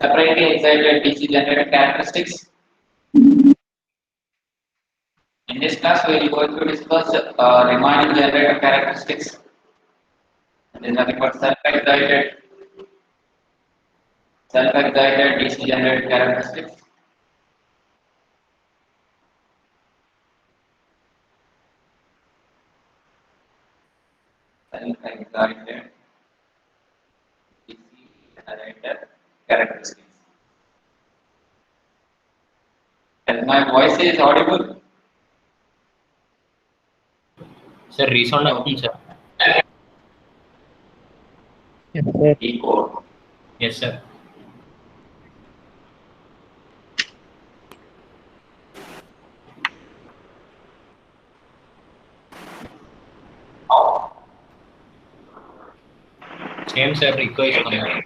separately excited DC generator characteristics. In this class, we are going to discuss Riemann generator characteristics. It is nothing but self-excited DC generator characteristics. Self-excited DC generator characteristics. As my voice is audible. Sir, resound happened, sir. Yes, sir. Decode. Yes, sir. How? Same, sir. Echo is coming.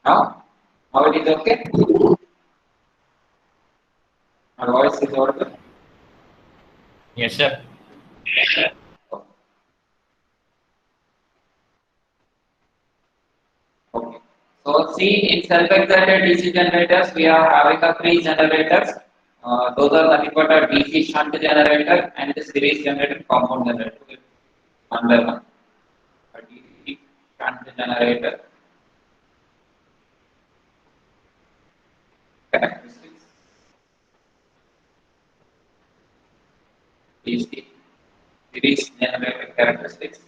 Now? Now it is okay? My voice is audible. Yes, sir. Okay. So see, in self-excited DC generators, we are having a three generators. Those are nothing but a DC shunt generator and the series generator compound generator. One by one. A DC shunt generator characteristics. DC series generator characteristics.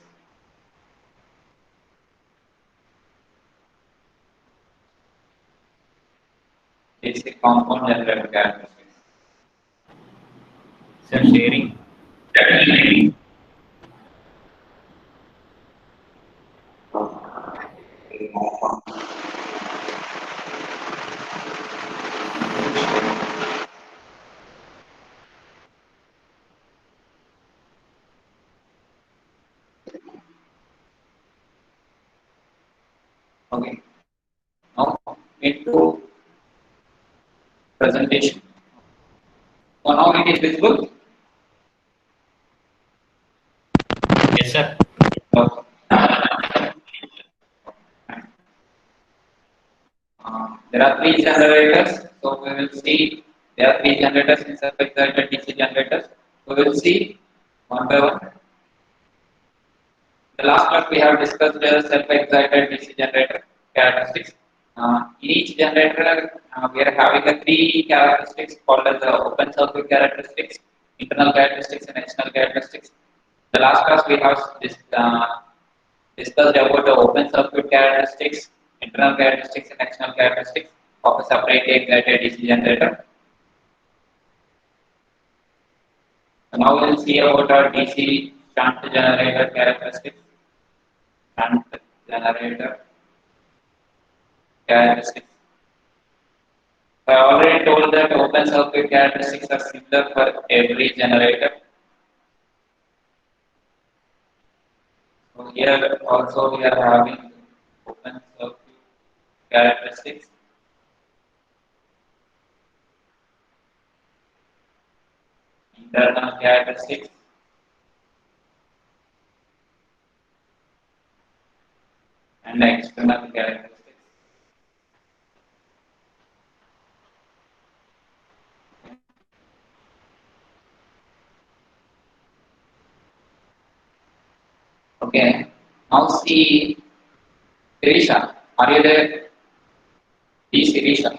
DC compound generator characteristics. Sir, sharing. Okay. Now into presentation. So now it is visible. Yes, sir. There are three generators, so we will see there are three generators in self-excited DC generators. We will see one by one. The last class we have discussed the self-excited DC generator characteristics. In each generator, we are having a three characteristics called as the open circuit characteristics, internal characteristics, and external characteristics. The last class we have discussed about the open circuit characteristics, internal characteristics, and external characteristics of a separately excited DC generator. So now we will see about our DC shunt generator characteristics. Shunt generator characteristics. So I already told that open circuit characteristics are similar for every generator. So here also we are having open circuit characteristics. Internal characteristics. And external characteristics. Okay. Now see Sirisha. Are you there? See Sirisha.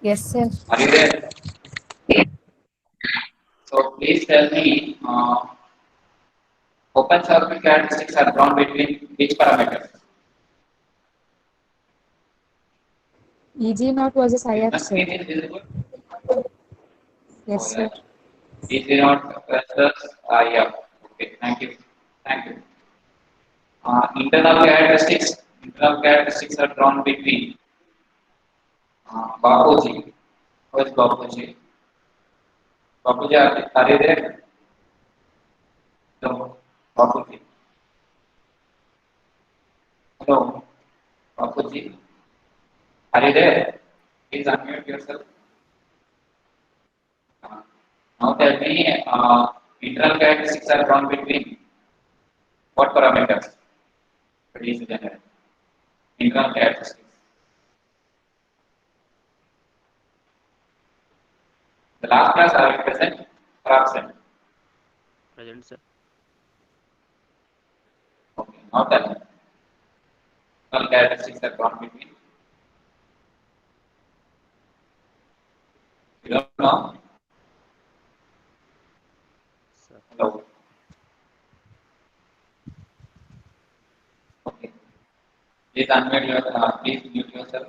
Yes, sir. Are you there? So please tell me open circuit characteristics are drawn between which parameters? EG naught versus Is IF, my sir. screen is visible? Yes, Oh sir. yeah. EG not versus IF. Okay, thank you. Thank you. Internal characteristics. Internal characteristics are drawn between Bapuji. Who is Bapuji? Bapuji, are you there? No. Bapuji. Hello. Bapuji. Are you there? Please unmute yourself. Uh, now tell me, internal characteristics are drawn between what parameters? Produce generate. Internal characteristics. The last class are you present or absent? Present, sir. Okay. Now tell me. Internal characteristics are drawn between. You don't know? Sir. Hello. Okay. Please unmute please mute yourself.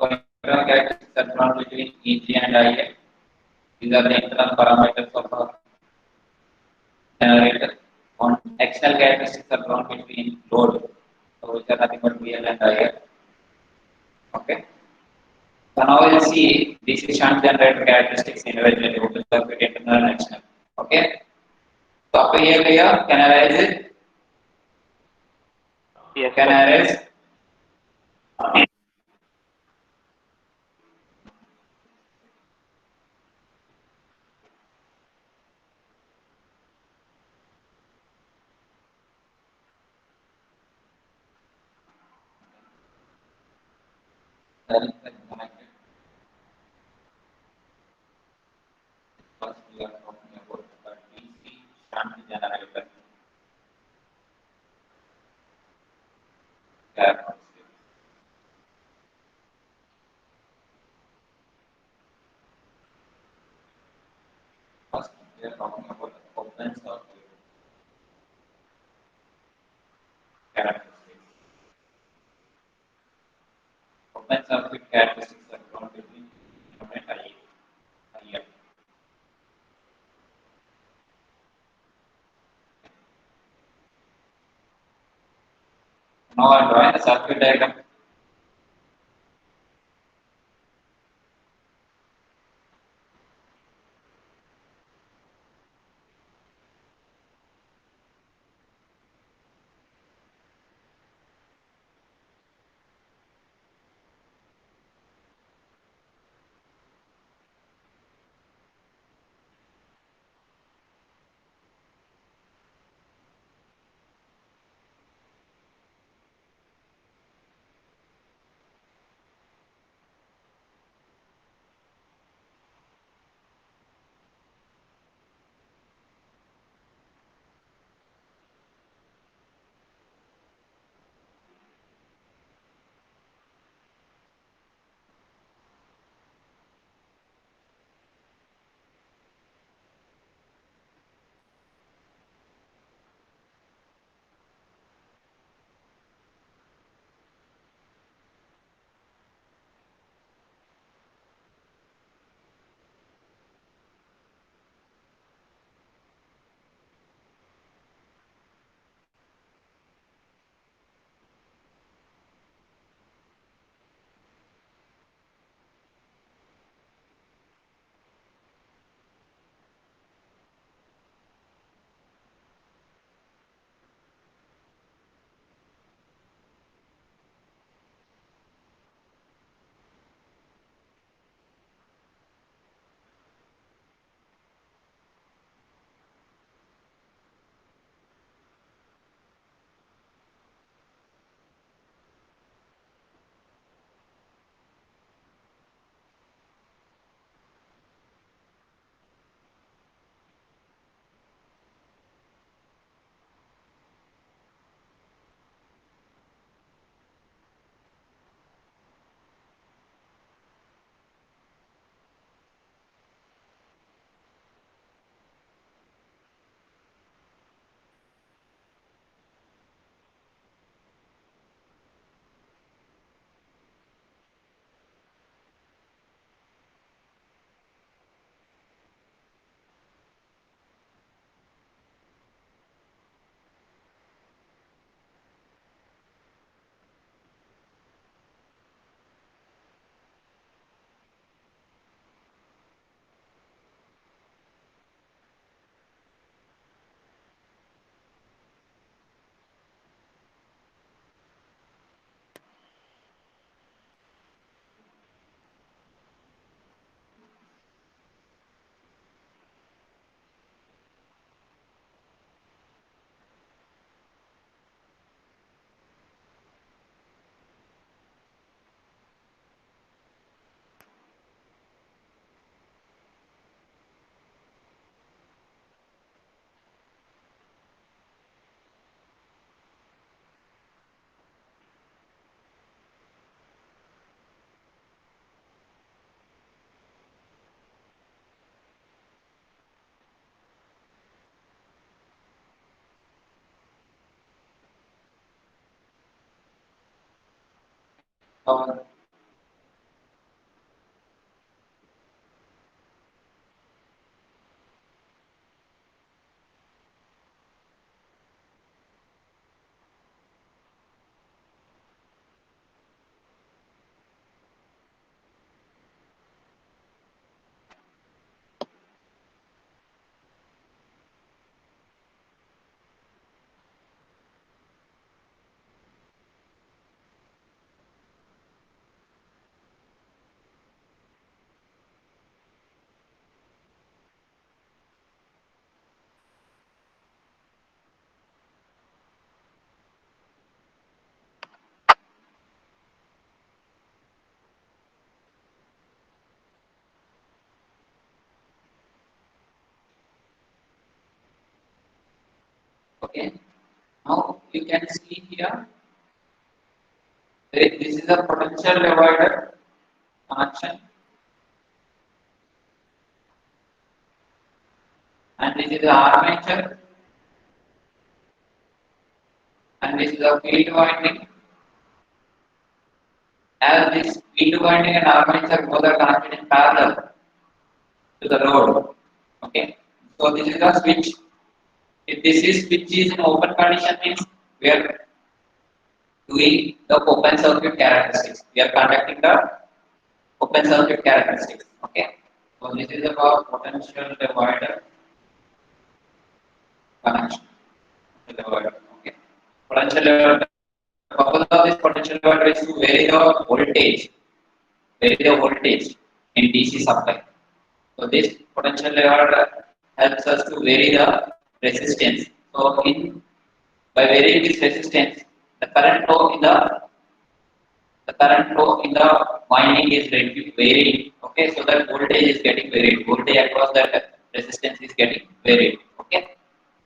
So internal characteristics are drawn between EG and IA. These are the internal parameters of a generator. On external characteristics are drawn between load, so which are nothing but VL and IL. Okay. So now we'll see DC shunt generator characteristics individually, open circuit, internal and external. Okay. So up here, can I raise it? Yes, Can sir. I raise? That is connected. First, we are talking about the DC shunt generator characteristics. First, we are talking about the open circuit characteristics. Open circuit characteristics are drawn between element IL. Now I am drawing the circuit diagram. Uh, okay. Now you can see here. This is a potential divider connection, and this is the armature, and this is the field winding. As this field winding and armature both are connected in parallel to the load. Okay. So this is the switch. If this is switch is in open condition means we are doing the open circuit characteristics. We are conducting the open circuit characteristics. Okay. So this is about potential divider connection. Divider. Okay. Potential divider. The purpose of this potential divider is to vary the voltage in DC supply. So this potential divider helps us to vary the resistance. So in by varying this resistance, the current flow in the winding is varied. Okay, so that voltage is getting varied. Voltage across that resistance is getting varied. Okay,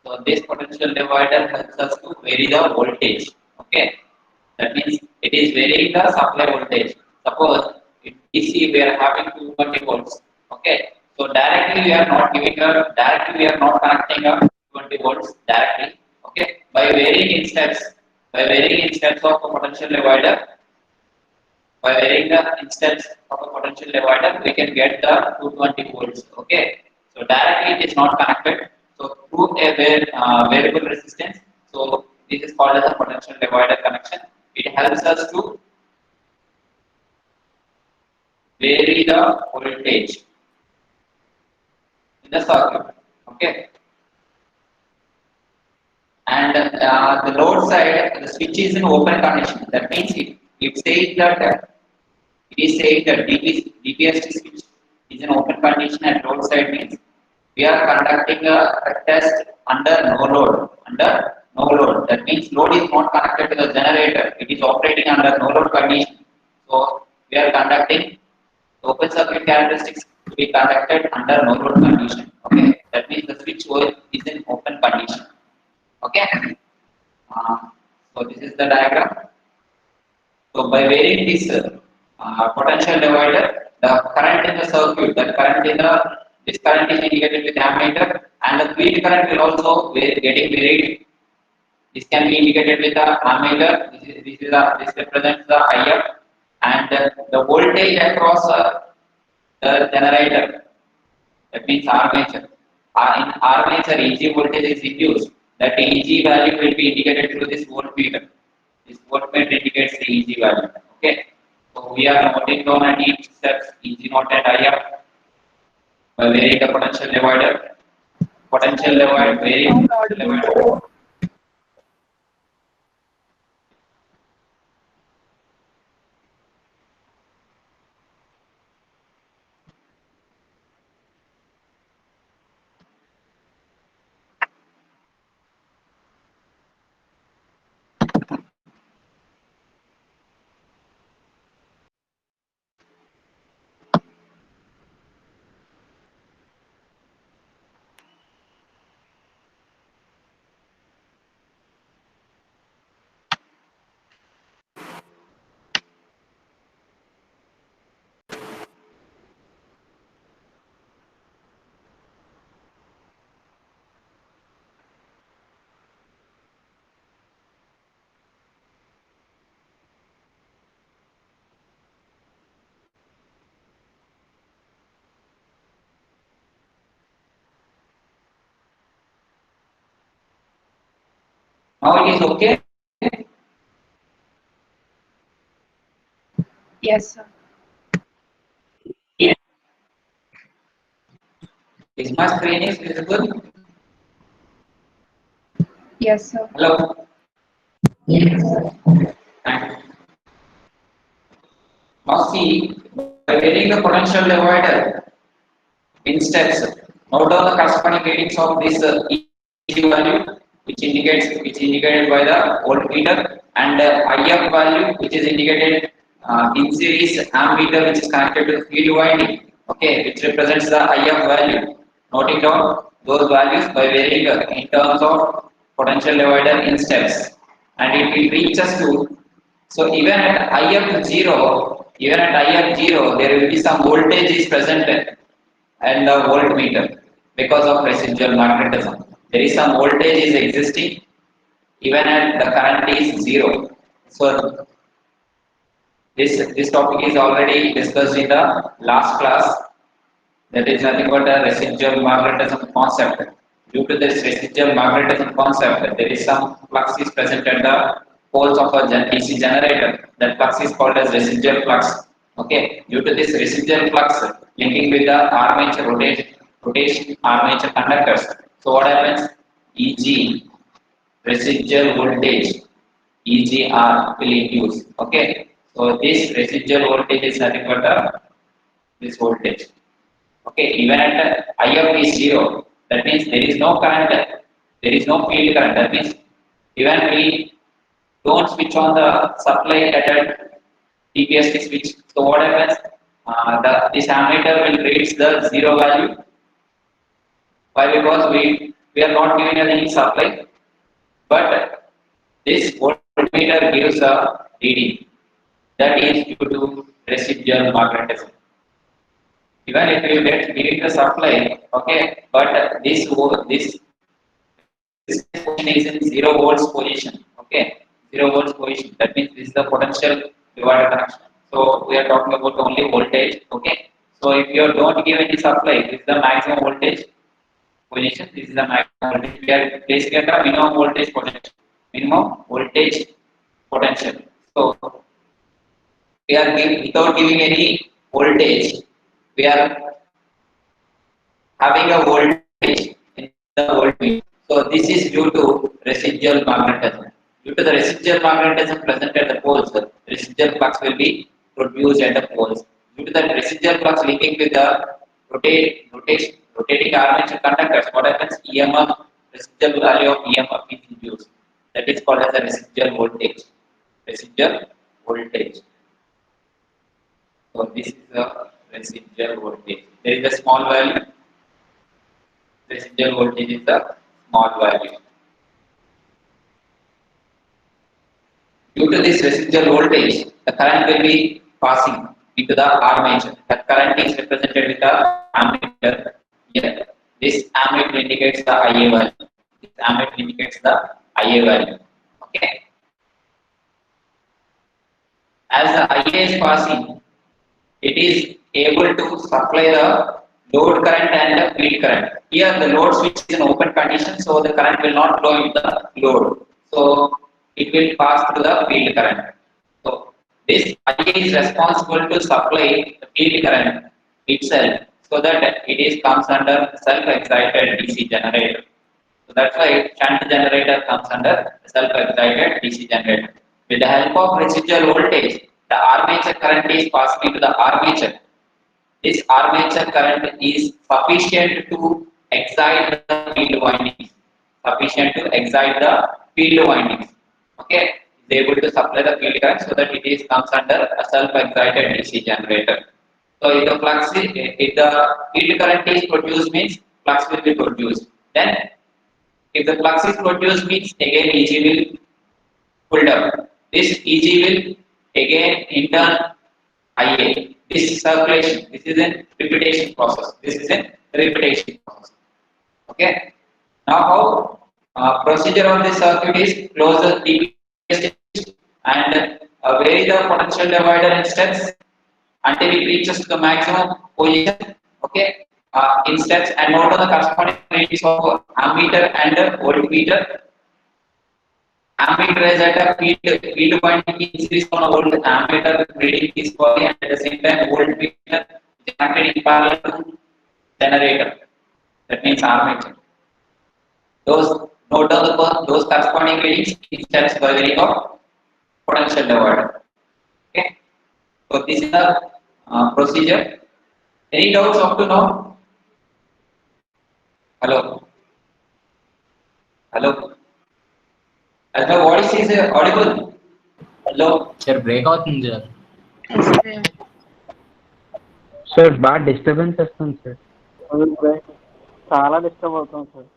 so this potential divider helps us to vary the voltage. Okay, that means it is varying the supply voltage. Suppose in DC we are having 220 volts. Okay, so directly we are not connecting a 20 volts directly. Okay, by varying in steps of a potential divider, by varying the instance of a potential divider, we can get the 220 volts. Okay, so directly it is not connected. So through a variable resistance, so this is called as a potential divider connection. It helps us to vary the voltage in the circuit. Okay, and the load side, the switch is in open condition. That means it says that it is saying that DPST switch is in open condition at load side means we are conducting a test under no load. Under no load. That means load is not connected to the generator. It is operating under no load condition. So we are conducting open circuit characteristics to be conducted under no load condition. Okay. That means the switch is in open condition. Okay. Uh, so this is the diagram. So by varying this potential divider, the current in the circuit, this current is indicated with ammeter, and the field current will also getting varied. This can be indicated with the ammeter. This represents the IF, and the voltage across the generator. That means armature. In armature, EG voltage is induced. That EG value will be indicated through this voltmeter. This voltmeter indicates the EG value. Okay. So we are noting down at each steps EG naught and IF by varying the potential divider. Potential divider, varying potential divider. Now it is okay. Yes, sir. Is my screen is visible? Yes, sir. Hello. Yes. Thank you. Now see, by varying the potential divider in steps, note down the corresponding readings of this EC value, which indicated by the voltmeter, and IF value, which is indicated in series ammeter, which is connected to the field winding. Okay, which represents the IF value. Noting down those values by varying in terms of potential divider in steps, and it will reach us to. So even at IF 0, there will be some voltage is present and the voltmeter because of residual magnetism. There is some voltage is existing even at the current is 0. So this topic is already discussed in the last class. That is nothing but a residual magnetism concept. Due to this residual magnetism concept, there is some flux is present at the poles of a DC generator. That flux is called as residual flux. Okay. Due to this residual flux linking with the rotation armature conductors. So what happens? EG residual voltage EGR will induce. Okay. So this residual voltage is nothing but this voltage. Okay, even at IF is 0, that means there is no current, there is no field current. That means even we don't switch on the supply at a TPST switch. So what happens? This ammeter will reach the 0 value. Why? Because we are not giving any supply, but this voltmeter gives a reading. That is due to residual magnetism. Even if you get giving the supply, okay, but this position is in 0 volts position, okay, 0 volts position. That means this is the potential divider connection. So we are talking about only voltage, okay. So if you don't give any supply, this is the maximum voltage position. This is the maximum voltage. We are placing at the minimum voltage potential. Minimum voltage potential. So without giving any voltage, we are having a voltage in the voltmeter. So this is due to residual magnetism. Due to the residual magnetism present at the poles, residual flux will be produced at the poles. Due to the residual flux linking with the rotating armature conductors, what happens? EMF, residual value of EMF is induced. That is called as a residual voltage. Residual voltage. So this is the residual voltage. There is a small value. Residual voltage is the small value. Due to this residual voltage, the current will be passing into the armature. The current is represented with the ammeter here. This ammeter indicates the IA value. This ammeter indicates the IA value. Okay. As the IA is passing, it is able to supply the load current and the field current. Here the load switch is in open condition, so the current will not flow into the load. So it will pass through the field current. So this IA is responsible to supply the field current itself, so that it is comes under self-excited DC generator. So that's why shunt generator comes under self-excited DC generator. With the help of residual voltage, the armature current is passing into the armature. This armature current is sufficient to excite the field windings. Sufficient to excite the field windings. Okay, is able to supply the field current so that it is comes under a self-excited DC generator. So if the field current is produced, means flux will be produced. Then if the flux is produced, means again EG will pulled up. This EG will again in turn IA. This is circulation. This is a repetition process. This is a repetition process. Okay. Now how procedure of this circuit is close the TPS and vary the potential divider in steps until it reaches to the maximum position. Okay. In steps and note on the corresponding readings of ammeter and voltmeter. ammeter is at a field point increase on a volt ammeter reading is for and at the same time voltmeter connected in parallel to generator. That means armature. Those note down those corresponding readings in steps by varying of potential divider. Okay. So this is the procedure. Any doubts up to now? Hello. Hello. As my voice is audible. Hello. Sir break అవుతుంది sir. Yes, sir. Sir బాగా disturbance వస్తుంది sir. చాలా disturb అవుతుంది sir.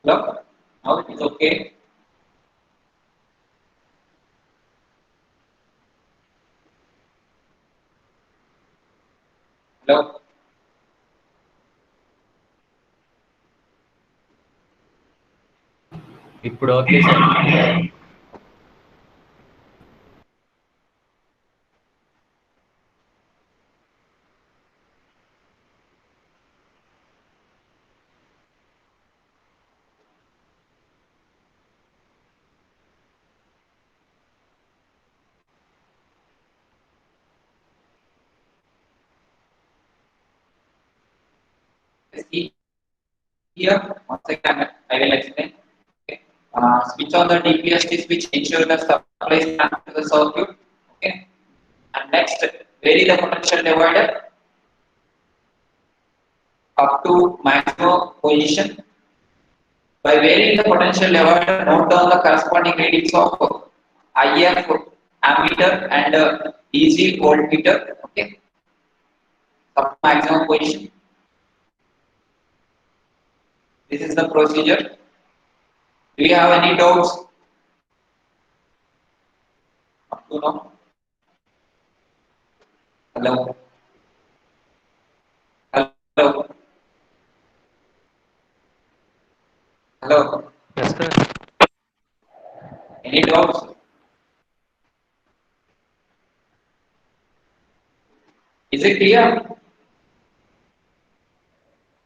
Hello. Now it is okay. Hello. ఇప్పుడు okay sir. See here, once again, I will explain. Okay. Switch on the DPST switch, ensure the supply is to the circuit. Okay. And next, vary the potential divider up to maximum position. By varying the potential divider, note down the corresponding readings of IF ammeter and DC voltmeter. Okay. Up to maximum position. This is the procedure. Do you have any doubts? Up to now? Hello? Hello? Hello? Yes, sir. Any doubts? Is it clear?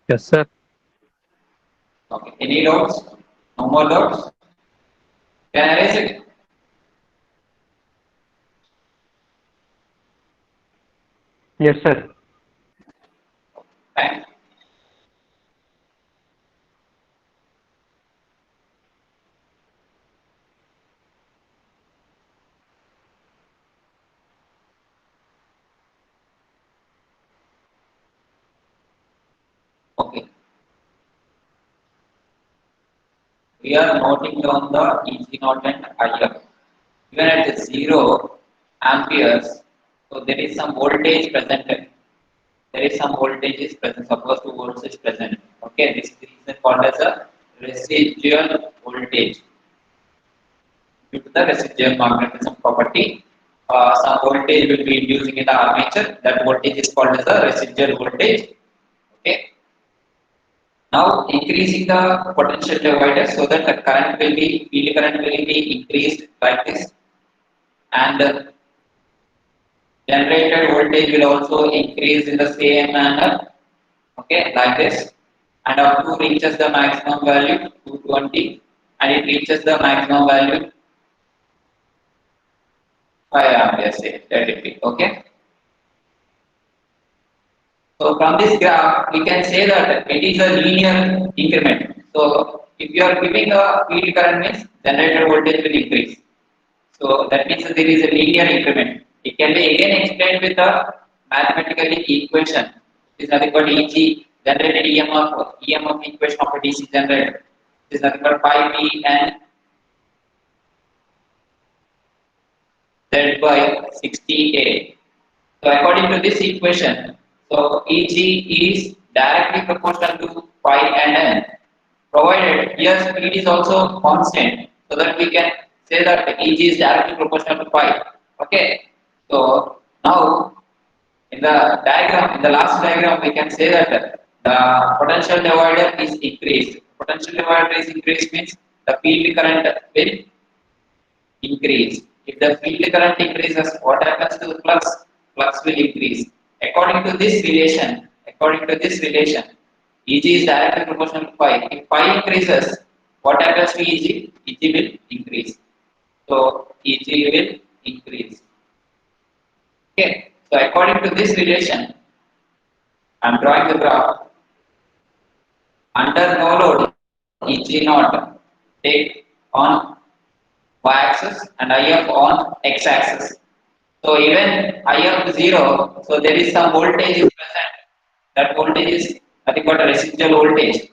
Yes, sir. Okay. Any doubts? No more doubts? Can I erase it? Yes, sir. Fine. Okay. We are noting down the EG0 and IF. Even at 0 amperes, so there is some voltage present. There is some voltage is present. Suppose 2 volts is present. Okay, this is called as a residual voltage. Due to the residual magnetism property, some voltage will be inducing in the armature. That voltage is called as a residual voltage. Okay. Now increasing the potential divider so that the current will be field current will be increased like this, and generated voltage will also increase in the same manner. Okay, like this, and up to reaches the maximum value 220, and it reaches the maximum value 5 amperes. Say let it be. Okay. So from this graph, we can say that it is a linear increment. So if you are giving a field current means generator voltage will increase. So that means that there is a linear increment. It It can be again explained with a mathematical equation. It is nothing but EG generated EMF equation of a DC generator. It is nothing but pi p n Z by 60A. So according to this equation, so EG is directly proportional to pi and n, provided here speed is also constant, so that we can say that EG is directly proportional to pi. Okay. So now in the diagram, in the last diagram, we can say that the potential divider is increased. Potential divider is increased means the field current will increase. If the field current increases, what happens to the flux? Flux will increase. According to this relation, Eg is directly proportional to pi. If pi increases, what happens to Eg? Eg will increase. So Eg will increase. Okay. So according to this relation, I am drawing the graph. Under no load, Eg naught take on y-axis and IF on x-axis. So even IF 0, so there is some voltage is present. That voltage is nothing but a residual voltage.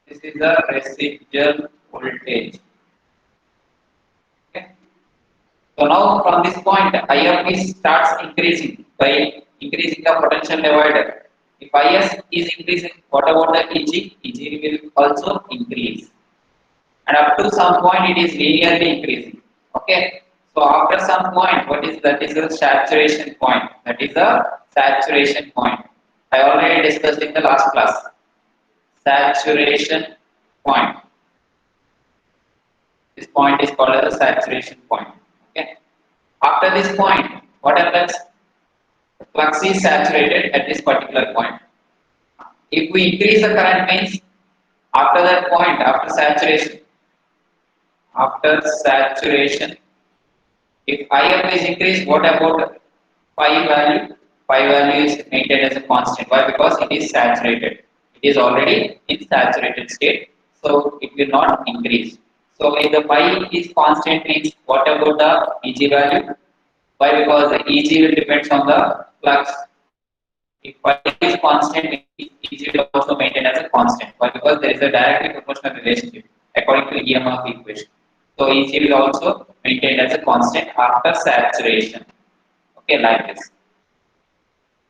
This is the residual voltage. Okay. So now from this point, IF starts increasing by increasing the potential divider. If IS is increasing, what about the EG? EG will also increase. And up to some point it is linearly increasing. Okay. So after some point, what is that? Is the saturation point. That is the saturation point. I already discussed in the last class. Saturation point. This point is called as the saturation point. Okay. After this point, what happens? The flux is saturated at this particular point. If we increase the current means after that point, after saturation, if IF is increased, what about pi value? Pi value is maintained as a constant. Why? Because it is saturated. It is already in saturated state, so it will not increase. So if the pi is constant means what about the Eg value? Why? Because the Eg will depend on the flux. If pi is constant, Eg will also maintain as a constant. Why? Because there is a directly proportional relationship according to EMF equation. So Eg will also maintain as a constant after saturation. Okay, like this.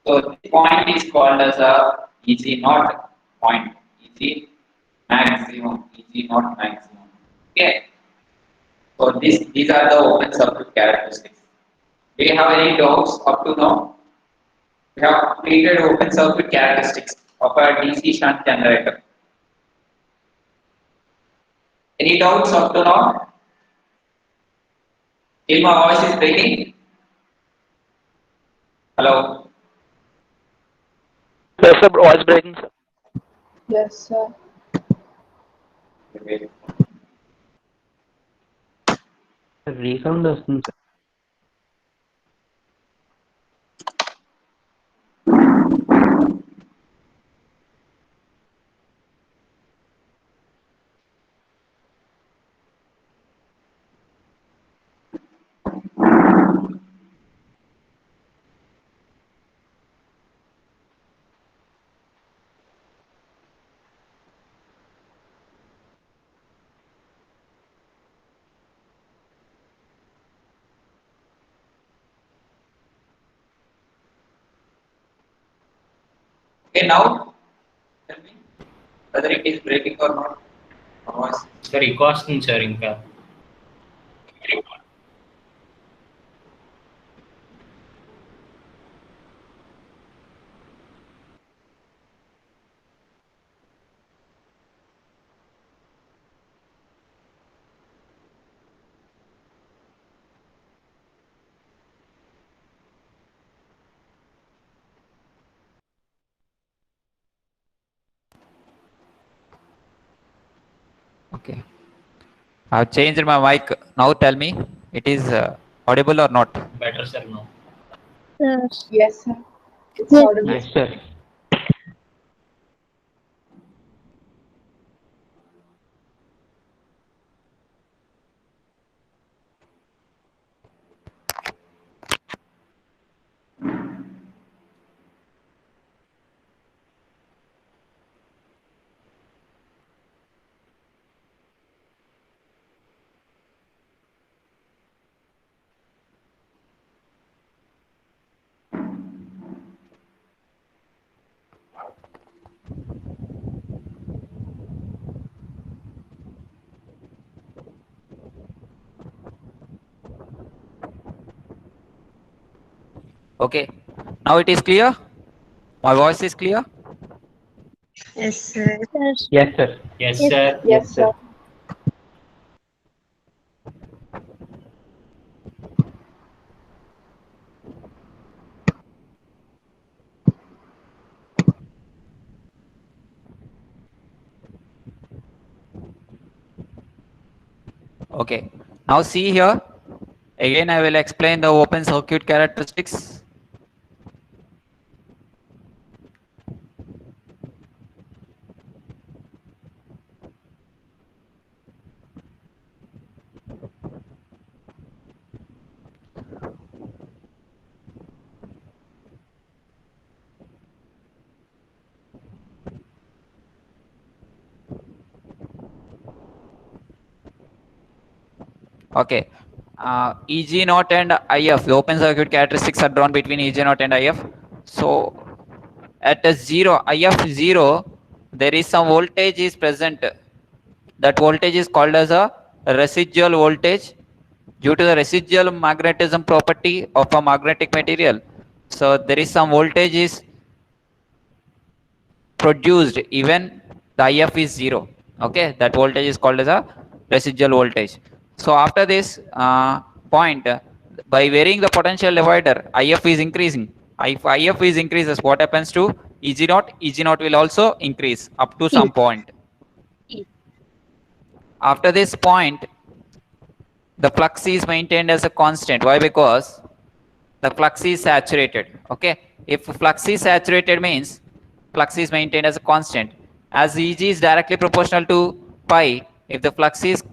So this point is called as a Eg naught point. Eg maximum. Eg naught maximum. Okay. So these are the open circuit characteristics. Do you have any doubts up to now? We have completed open circuit characteristics of a DC shunt generator. Any doubts up to now? Still my voice is breaking? Hello? Yes, sir. Voice breaking, sir. Yes, sir. Resound వస్తుంది sir. Okay, now tell me whether it is breaking or not. Or voice. Sir ఎక్కువ వస్తుంది sir ఇంకా. Okay. I've changed my mic. Now tell me, it is audible or not? Better sir no. Yes, sir. It's Yes. audible. Yes, sir. Okay. Now it is clear? My voice is clear? Yes, sir. Yes, sir. Yes, Yes, sir. Yes, sir. Okay. Now see here. Again, I will explain the open circuit characteristics. Okay. EG naught and IF, the open circuit characteristics are drawn between EG naught and IF. So at a zero, IF 0, there is some voltage is present. That voltage is called as a residual voltage due to the residual magnetism property of a magnetic material. So there is some voltage is produced even the IF is 0. Okay, that voltage is called as a residual voltage. So after this point, by varying the potential divider, IF is increasing. If IF is increases, what happens to EG naught? EG naught will also increase up to some point. After this point, the flux is maintained as a constant. Why? Because the flux is saturated. Okay, if flux is saturated means flux is maintained as a constant. As Eg is directly proportional to pi, if the flux is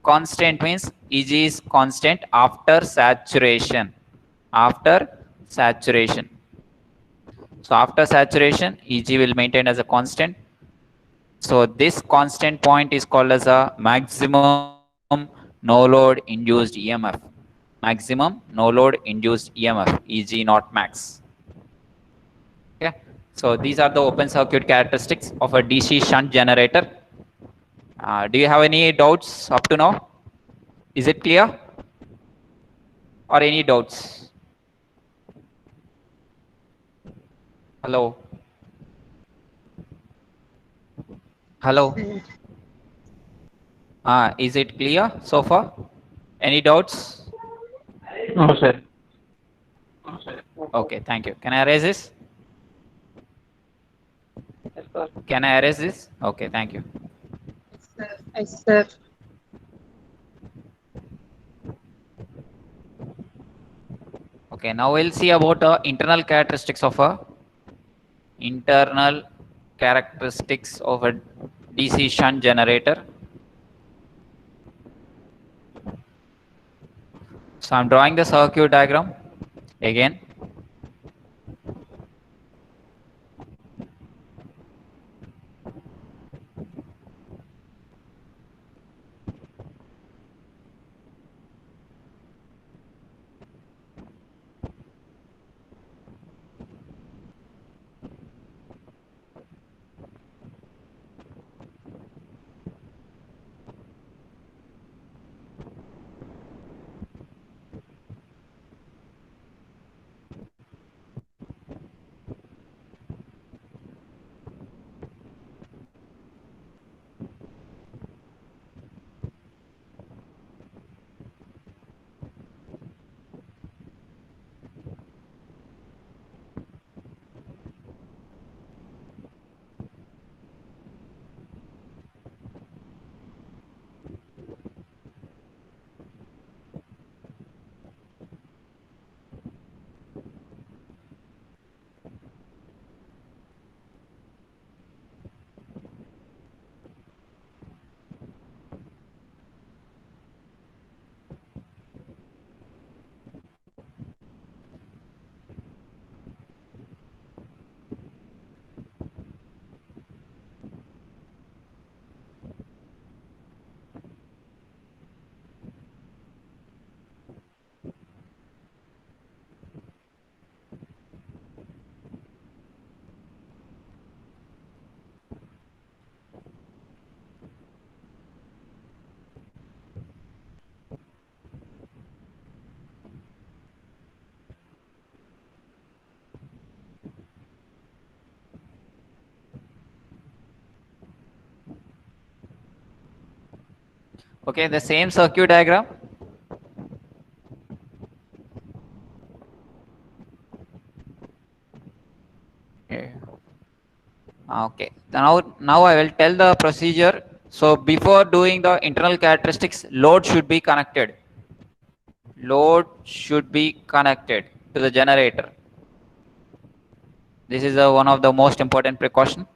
constant means Eg is constant after saturation. After saturation. So after saturation, Eg will maintain as a constant. So this constant point is called as a maximum no load induced EMF. Maximum no load induced EMF, EG not max. Okay. So these are the open circuit characteristics of a DC shunt generator. Do you have any doubts up to now? Is it clear? Or any doubts? Hello? Hello? Is it clear so far? Any doubts? No, sir. Okay, thank you. Can I erase this? Can I erase this? Okay, thank you. Yes, sir. Okay, now we'll see about internal characteristics of a DC shunt generator. So I'm drawing the circuit diagram again. Okay, the same circuit diagram. Okay, now I will tell the procedure. So before doing the internal characteristics, load should be connected. Load should be connected to the generator. This is one of the most important precaution.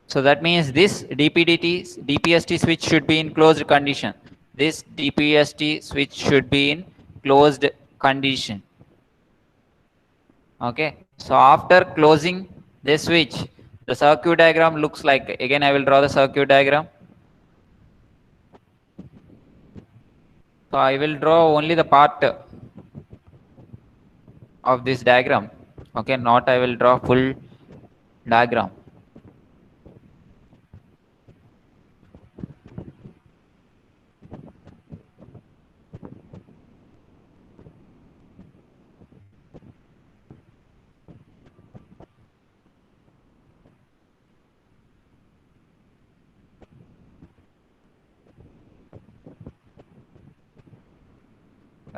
So that means this DPST switch should be in closed condition. This DPST switch should be in closed condition. Okay. So after closing this switch, the circuit diagram looks like, again I will draw the circuit diagram. So I will draw only the part of this diagram. Okay, not I will draw full diagram.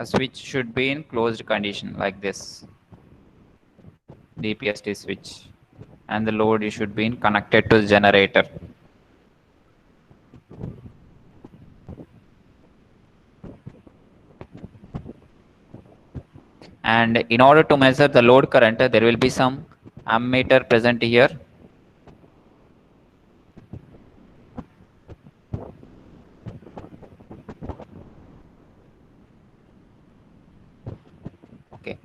A switch should be in closed condition like this, DPST switch, and the load should be connected to the generator. And in order to measure the load current, there will be some ammeter present here. Okay.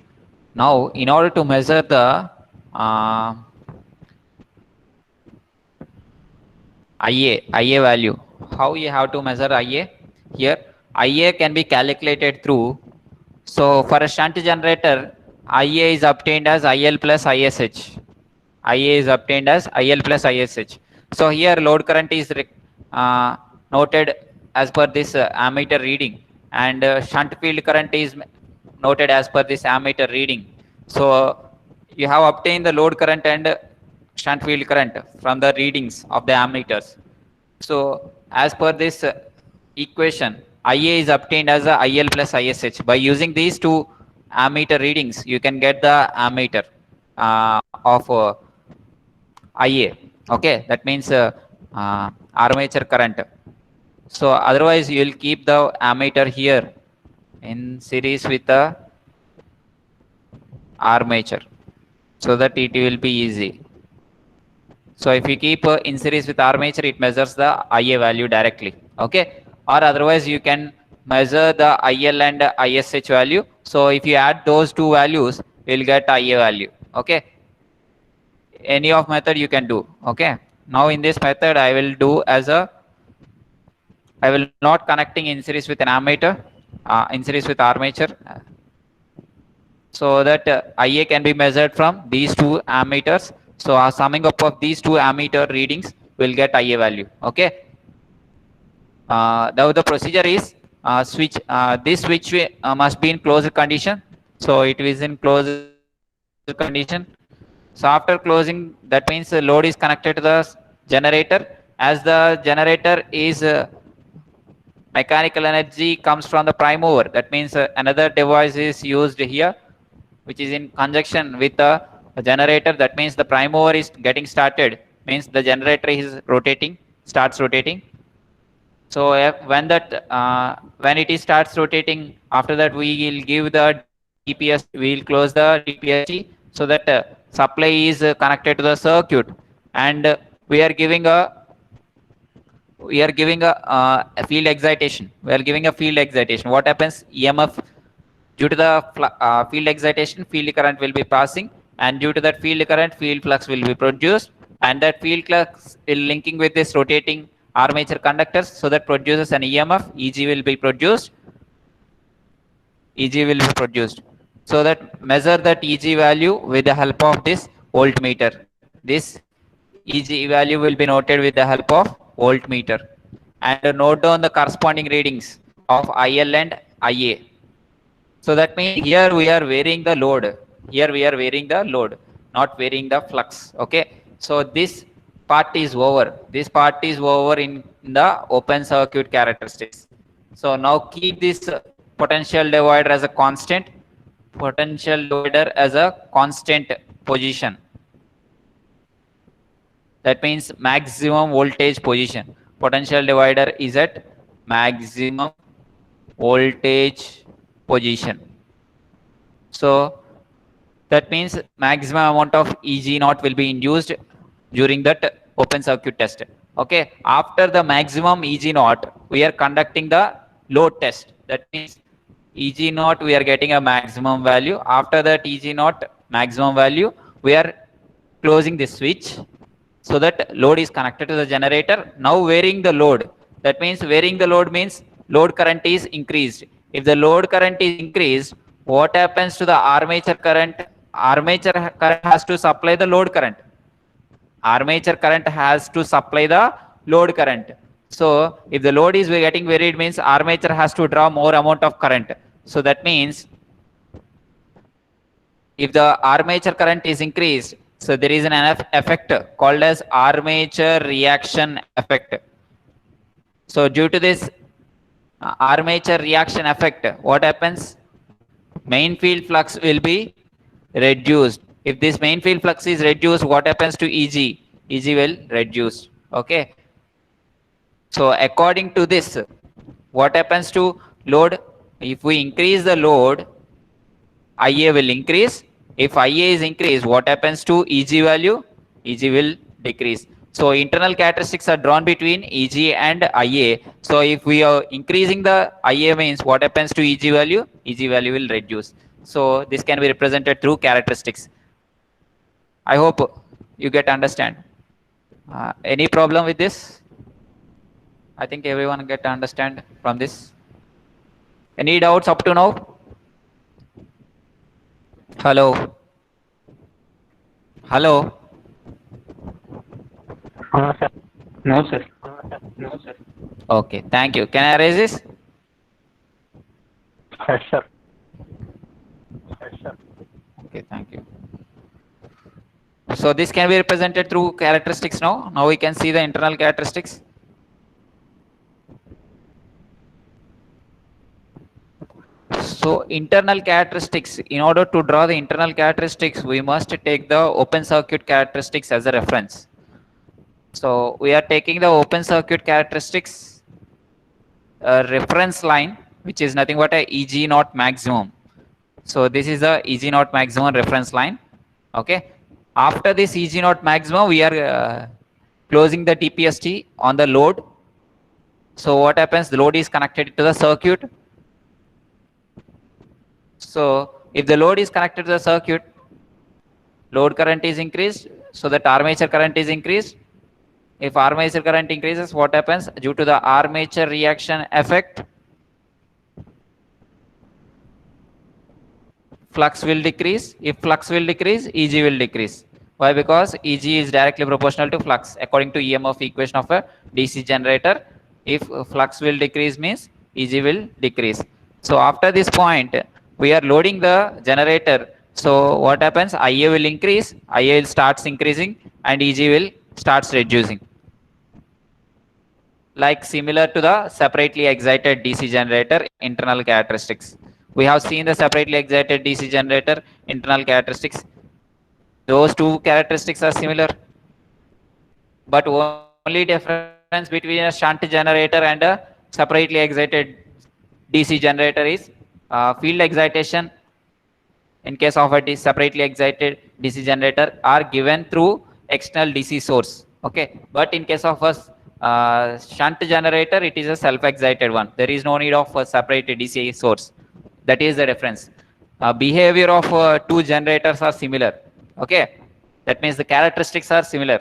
Now, in order to measure the IA value, how you have to measure IA? Here, IA can be calculated through. So for a shunt generator, IA is obtained as IL plus ISH. IA is obtained as IL plus ISH. So here load current is noted as per this ammeter reading, and shunt field current is noted as per this ammeter reading. So you have obtained the load current and shunt field current from the readings of the ammeters. So as per this equation, IA is obtained as a IL plus ISH. By using these two ammeter readings, you can get the ammeter of IA. Okay, that means armature current. So otherwise, you will keep the ammeter here in series with the armature, so that it will be easy. So if you keep in series with armature, it measures the IA value directly. Okay. Or otherwise you can measure the IL and ISH value. So if you add those two values, you will get IA value. Okay. Any of method you can do. Okay. Now in this method, I will do as I will not connecting in series with an ammeter, in series with armature, so that IA can be measured from these two ammeters. So summing up of these two ammeter readings will get IA value. Okay. Now the procedure is this switch must be in closed condition. So it is in closed condition. So after closing, that means the load is connected to the generator. As the generator is mechanical energy comes from the prime mover. That means another device is used here, which is in conjunction with the generator. That means the prime mover is getting started. Means the generator is rotating, starts rotating. So when it starts rotating, after that we will give the DPS. We will close the DPST so that supply is connected to the circuit, and we are giving a field excitation. We are giving a field excitation. What happens? EMF, due to the field excitation, field current will be passing, and due to that field current, field flux will be produced, and that field flux will linking with this rotating armature conductors, so that produces an EMF. EG will be produced. So that measure that EG value with the help of this voltmeter. This EG value will be noted with the help of voltmeter, and note down the corresponding readings of IL and IA. So that means here we are varying the load. Here we are varying the load, not varying the flux. Okay. So this part is over. This part is over in the open circuit characteristics. So now keep this potential divider as a constant, potential divider as a constant position. That means maximum voltage position. Potential divider is at maximum voltage position. So that means maximum amount of EG0 will be induced during that open circuit test. Okay. After the maximum EG0, we are conducting the load test. That means EG0 we are getting a maximum value. After that EG0 maximum value, we are closing the switch so that load is connected to the generator. Now varying the load. That means varying the load means load current is increased. If the load current is increased, what happens to the armature current? Armature current has to supply the load current. Armature current has to supply the load current. So if the load is getting varied, means armature has to draw more amount of current. So that means if the armature current is increased, so there is an effect called as armature reaction effect. So due to this armature reaction effect, what happens? Main field flux will be reduced. If this main field flux is reduced, what happens to EG? EG will reduce. Okay. So according to this, what happens to load? If we increase the load, IA will increase. If IA is increased, what happens to EG value? EG will decrease. So internal characteristics are drawn between EG and IA. So if we are increasing the IA, means what happens to EG value? EG value will reduce. So this can be represented through characteristics. I hope you get understand. Any problem with this? I think everyone get understand from this. Any doubts up to now? Hello? Hello? No, sir. No, sir. No, sir. Okay, thank you. Can I raise this? Yes, sir. Okay, thank you. So this can be represented through characteristics now. Now we can see the internal characteristics. So internal characteristics, in order to draw the internal characteristics, we must take the open circuit characteristics as a reference. So we are taking the open circuit characteristics reference line, which is nothing but a EG0 maximum. So this is the EG0 maximum reference line. Okay. After this EG0 maximum, we are closing the TPST on the load. So what happens? The load is connected to the circuit. So if the load is connected to the circuit, load current is increased, so that armature current is increased. If armature current increases, what happens? Due to the armature reaction effect, flux will decrease. If flux will decrease, EG will decrease. Why? Because EG is directly proportional to flux according to EMF equation of a DC generator. If flux will decrease, means EG will decrease. So after this point, we are loading the generator. So what happens? IA will increase, IA will starts increasing, and EG will starts reducing. Like similar to the separately excited DC generator internal characteristics. We have seen the separately excited DC generator internal characteristics. Those two characteristics are similar, but only difference between a shunt generator and a separately excited DC generator is field excitation in case of a separately excited DC generator are given through external DC source. Okay, but in case of a shunt generator, it is a self-excited one. There is no need of a separate DC source. That is the difference. Behavior of two generators are similar. Okay, that means the characteristics are similar.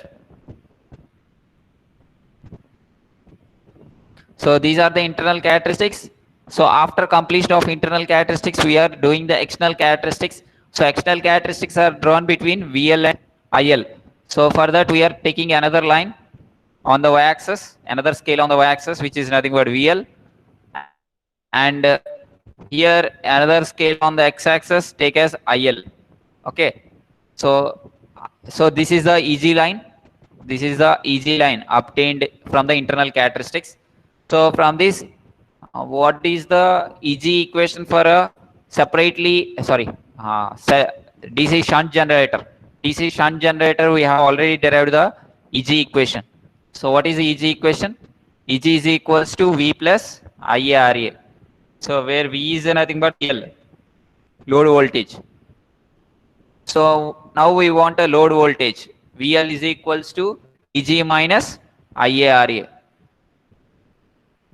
So these are the internal characteristics. So after completion of internal characteristics, we are doing the external characteristics. So external characteristics are drawn between VL and IL. So for that, we are taking another line on the y-axis, another scale on the y-axis, which is nothing but VL. And here another scale on the x-axis, take as IL. Okay. So this is the EG line. This is the EG line obtained from the internal characteristics. So from this, what is the EG equation for a separately, DC shunt generator? DC shunt generator, we have already derived the EG equation. So what is the EG equation? EG is equals to V plus IARA. So where V is nothing but L, load voltage. So now we want a load voltage. VL is equals to EG minus IARA.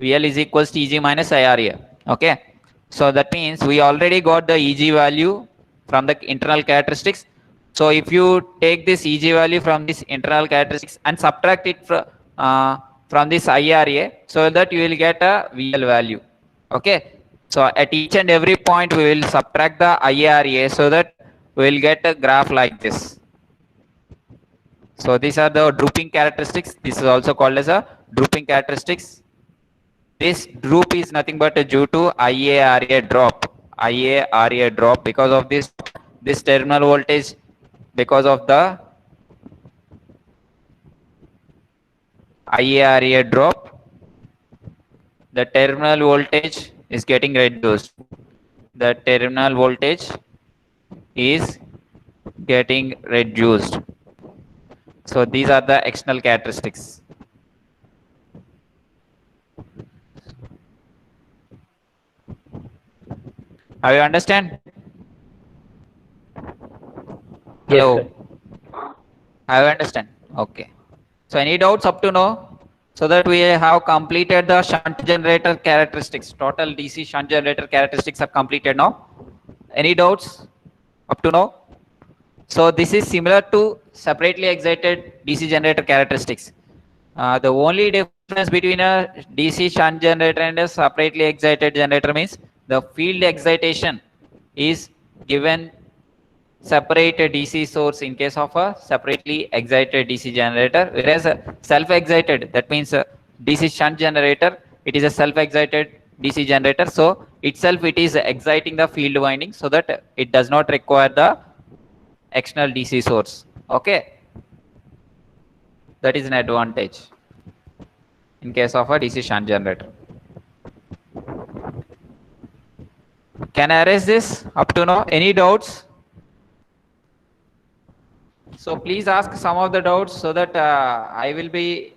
VL is equals to EG minus IRA. Okay. So that means we already got the EG value from the internal characteristics. So if you take this EG value from this internal characteristics and subtract it from this IRA, so that you will get a VL value. Okay. So at each and every point we will subtract the IRA so that we will get a graph like this. So these are the drooping characteristics. This is also called as a drooping characteristics. This droop is nothing but due to IARA drop. IARA drop because of this terminal voltage, because of the IARA drop, the terminal voltage is getting reduced. The terminal voltage is getting reduced. So these are the external characteristics. Have you understand? Hello. Yes, Have you understand? Okay. So any doubts up to now? So that we have completed the shunt generator characteristics. Total DC shunt generator characteristics are completed now. Any doubts up to now? So this is similar to separately excited DC generator characteristics. The only difference between a DC shunt generator and a separately excited generator means the field excitation is given separate DC source in case of a separately excited DC generator, whereas a self-excited, that means a DC shunt generator, it is a self-excited DC generator, so itself it is exciting the field winding so that it does not require the external DC source. Okay, that is an advantage in case of a DC shunt generator. Can I erase this up to now? Any doubts? So please ask some of the doubts so that I will be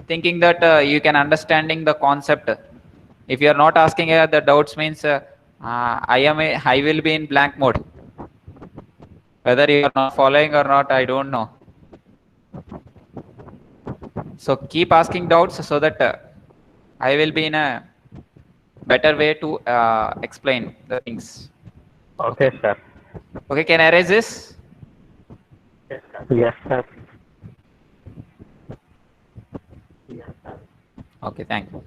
thinking that you can understanding the concept. If you are not asking the doubts means I will be in blank mode. Whether you are not following or not, I don't know. So keep asking doubts so that I will be in a better way to explain the things. Okay, sir. Okay, can I erase this? Yes, sir. Okay, thank you.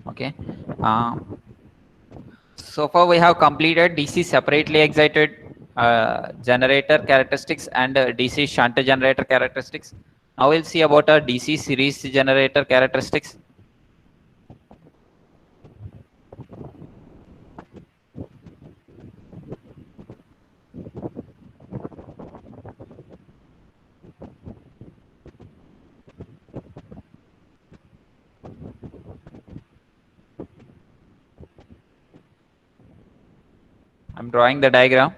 Okay. So far we have completed DC separately excited generator characteristics and DC shunt generator characteristics. Now we'll see about a DC series generator characteristics. I'm drawing the diagram.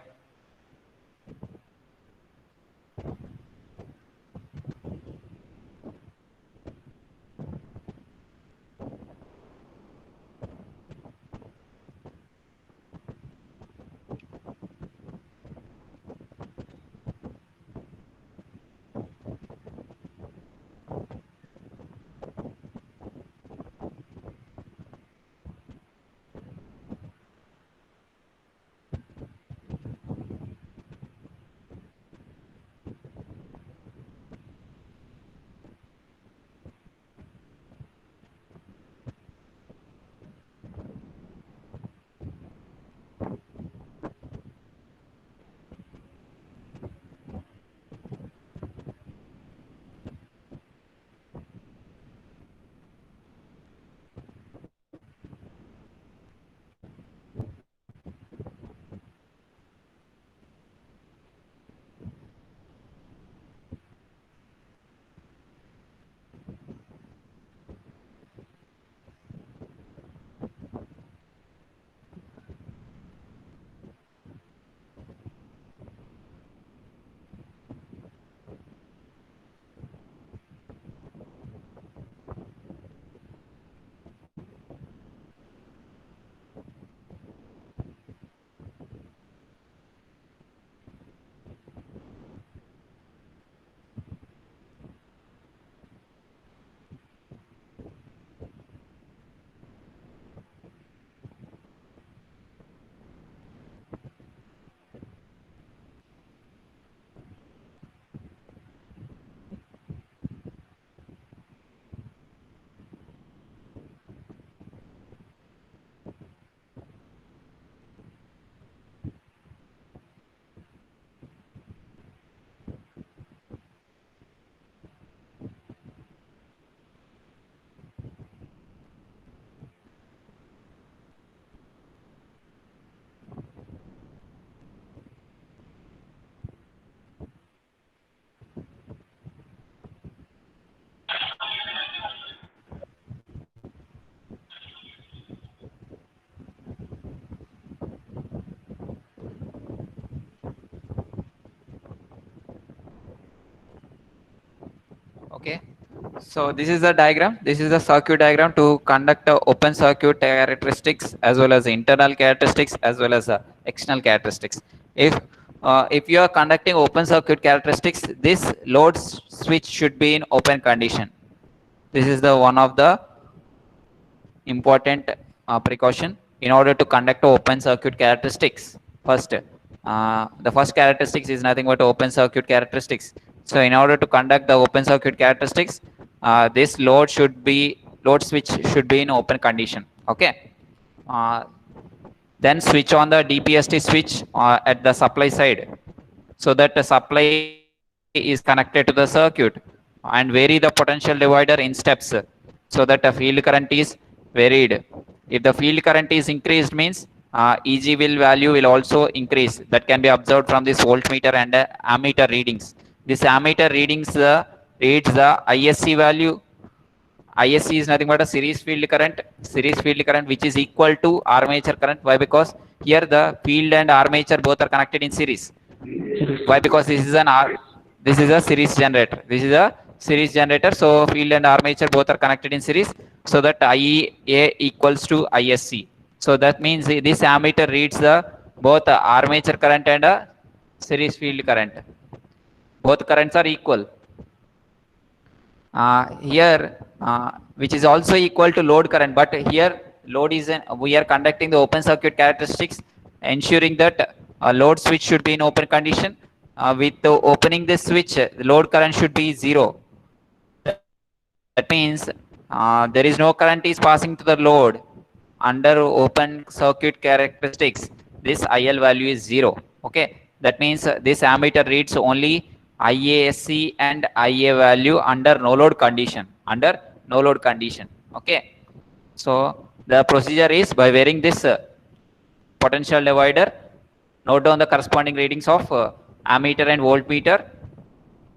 So this is the diagram. This is the circuit diagram to conduct open circuit characteristics as well as internal characteristics as well as external characteristics. If you are conducting open circuit characteristics, this load switch should be in open condition. This is the one of the important precaution in order to conduct open circuit characteristics. First, the first characteristics is nothing but open circuit characteristics. So in order to conduct the open circuit characteristics, this load switch should be in open condition. Okay. Then switch on the DPST switch at the supply side, so that the supply is connected to the circuit, and vary the potential divider in steps, so that the field current is varied. If the field current is increased, means EG value will also increase. That can be observed from this voltmeter and ammeter readings. This ammeter readings reads the ISC value. ISC is nothing but a series field current which is equal to armature current. Why? Because here the field and armature both are connected in series. Why? Because this is a series generator. This is a series generator. So field and armature both are connected in series, so that IA equals to ISC. So that means this ammeter reads the both armature current and series field current. Both currents are equal. Here, which is also equal to load current, but here load is we are conducting the open circuit characteristics, ensuring that load switch should be in open condition. With the opening this switch, the load current should be 0. That means there is no current is passing to the load under open circuit characteristics. This IL value is 0. Okay, that means this ammeter reads only IASC and IA value under no load condition. Okay, so the procedure is by varying this potential divider, note down the corresponding readings of ammeter and voltmeter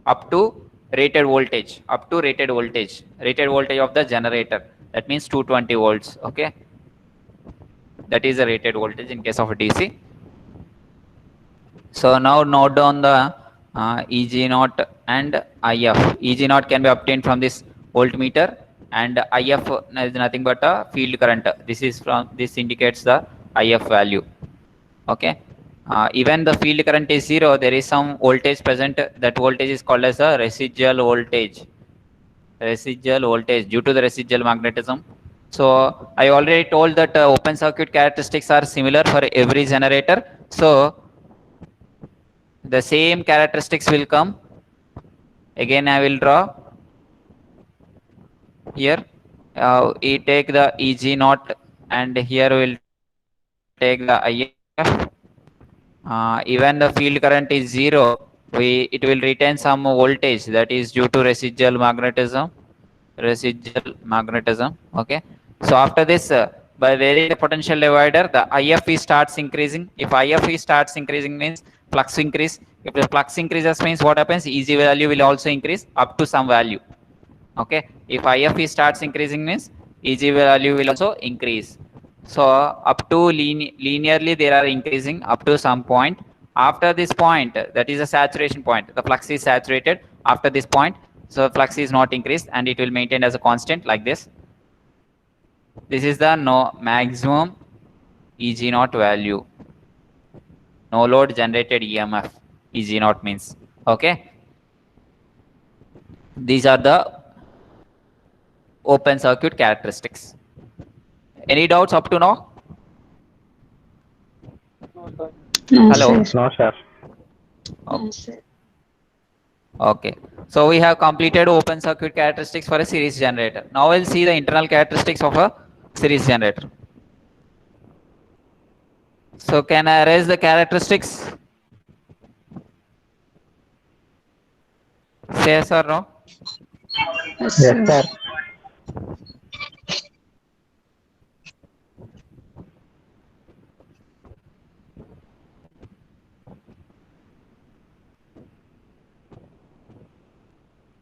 up to rated voltage of the generator. That means 220 volts. Okay, that is the rated voltage in case of a DC. So now note down the EG0 and IF. EG0 can be obtained from this voltmeter, and IF is nothing but a field current. This indicates the IF value. Okay. Even the field current is 0, there is some voltage present. That voltage is called as a residual voltage due to the residual magnetism. So I already told that open circuit characteristics are similar for every generator. So the same characteristics will come. Again, I will draw here. We take the EG0, and here we will take the IF. Even the field current is 0, it will retain some voltage, that is due to residual magnetism. Okay. So after this, by varying the potential divider, the IF starts increasing. If IF starts increasing, means flux increase. If the flux increases, means what happens? EG value will also increase up to some value. Okay. If IF starts increasing, means EG value will also increase. So up to linearly they are increasing up to some point. After this point, that is a saturation point, the flux is saturated. After this point, so flux is not increased, and it will maintain as a constant like this. This is the maximum EG0 value, no load generated EMF. EG0 means. Okay, these are the open circuit characteristics. Any doubts up to now? No, Hello? sir. No, sir. No, sir. Okay, so we have completed open circuit characteristics for a series generator. Now we'll see the internal characteristics of a series generator. So can I erase the characteristics? Say yes or no? Yes, Yes, sir. sir.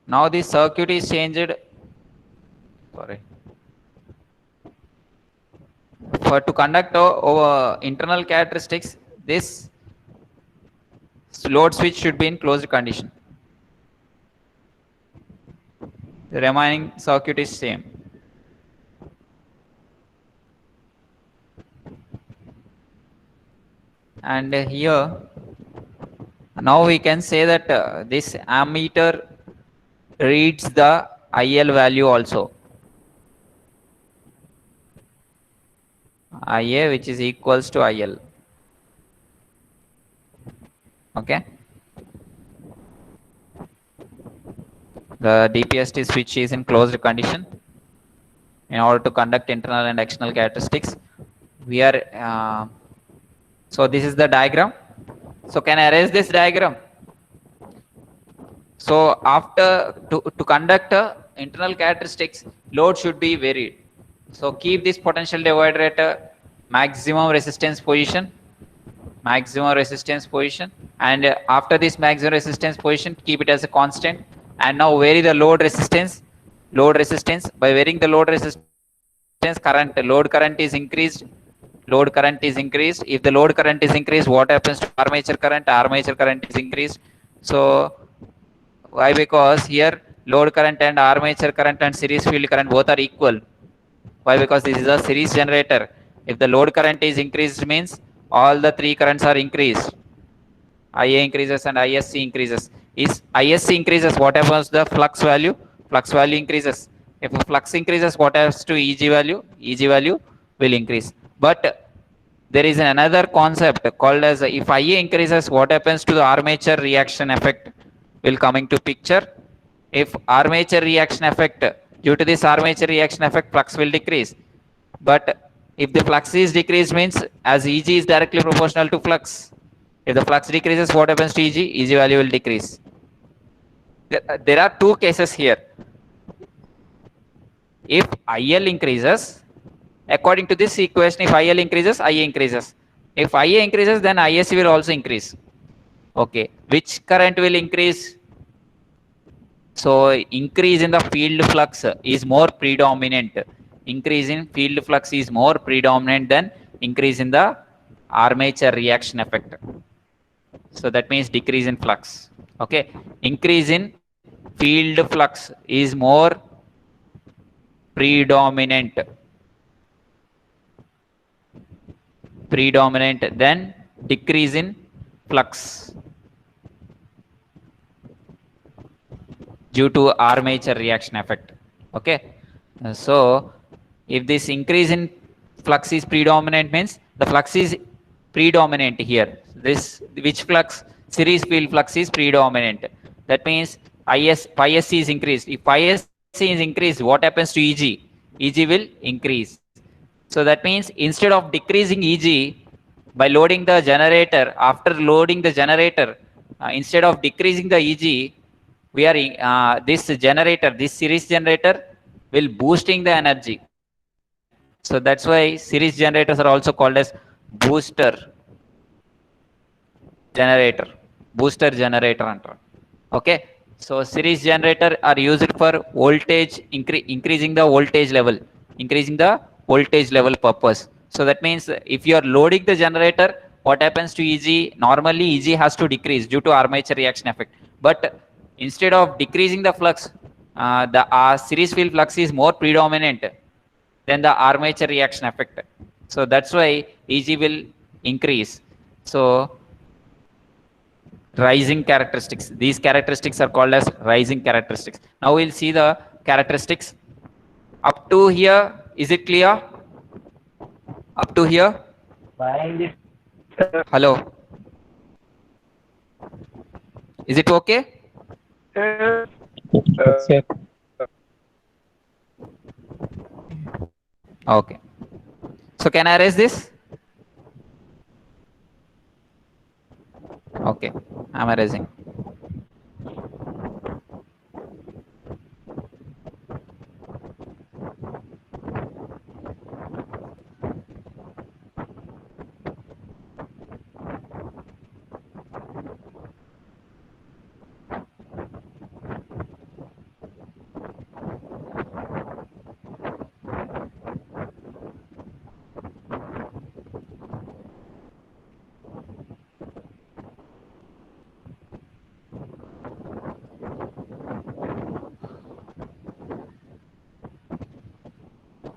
Now the circuit is changed. Sorry. For to conduct internal characteristics, this load switch should be in closed condition. The remaining circuit is same. And here now we can say that this ammeter reads the IL value also. IA which is equals to IL. Okay. The DPST switch is in closed condition in order to conduct internal and external characteristics. We are so this is the diagram. So can I erase this diagram? So after to conduct internal characteristics, load should be varied. So keep this potential divider at a maximum resistance position, and after this maximum resistance position, keep it as a constant. And now vary the load resistance. By varying the load resistance, load current is increased. If the load current is increased, what happens to armature current? Armature current is increased. So why? Because here load current and armature current and series field current both are equal. Why? Because this is a series generator. If the load current is increased, means all the three currents are increased. IA increases and ISC increases. Is ISC increases, what happens to the flux value? Flux value increases. If flux increases, what happens to EG value? EG value will increase. But there is another concept called as if IA increases, what happens to the armature reaction effect will come into picture. If armature reaction effect, due to this armature reaction effect, flux will decrease. But if the flux is decreased, means as EG is directly proportional to flux. If the flux decreases, what happens to EG? EG value will decrease. There are two cases here. If IL increases, according to this equation, if IL increases, IA increases. If IA increases, then ISC will also increase. Okay, which current will increase? So increase in the field flux is more predominant. Increase in field flux is more predominant than increase in the armature reaction effect. So that means decrease in flux. Okay, increase in field flux is more predominant than decrease in flux due to armature reaction effect. Okay, so if this increase in flux is predominant, means the flux is predominant here. This which flux? Series field flux is predominant. That means ISC is increased. If ISC is increased, what happens to EG? EG will increase. So that means instead of decreasing EG by loading the generator, after loading the generator, instead of decreasing the EG, we are this series generator will boosting the energy. So that's why series generators are also called as booster generator. Okay, so series generator are used for voltage increasing the voltage level purpose. So that means if you are loading the generator, what happens to EG? Normally EG has to decrease due to armature reaction effect. But instead of decreasing the flux, the series field flux is more predominant than the armature reaction effect. So that's why EG will increase. So rising characteristics. These characteristics are called as rising characteristics. Now we'll see the characteristics. Up to here, is it clear? Up to here? Hello? Is it okay? Yes, sir. Okay. So can I erase this? Okay, I'm erasing.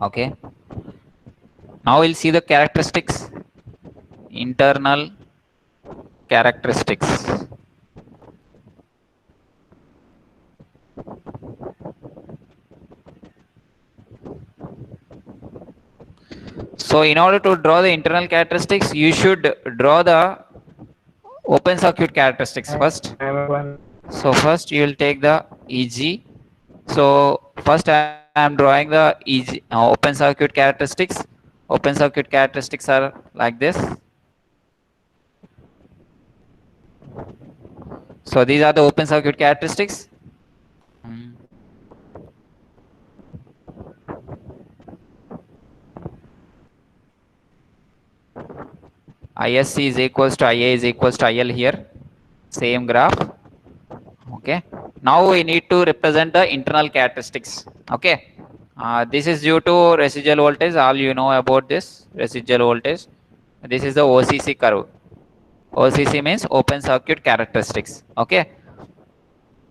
Okay. Now we'll see the characteristics. Internal characteristics. So in order to draw the internal characteristics, you should draw the open circuit characteristics first. So first you will take the EG. So first I am drawing the EG open circuit characteristics. Open circuit characteristics are like this. So these are the open circuit characteristics. ISC is equals to IA is equals to IL here. Same graph. Okay. Now we need to represent the internal characteristics. Okay. This is due to residual voltage. All you know about this residual voltage. This is the OCC curve. OCC means open circuit characteristics. Okay.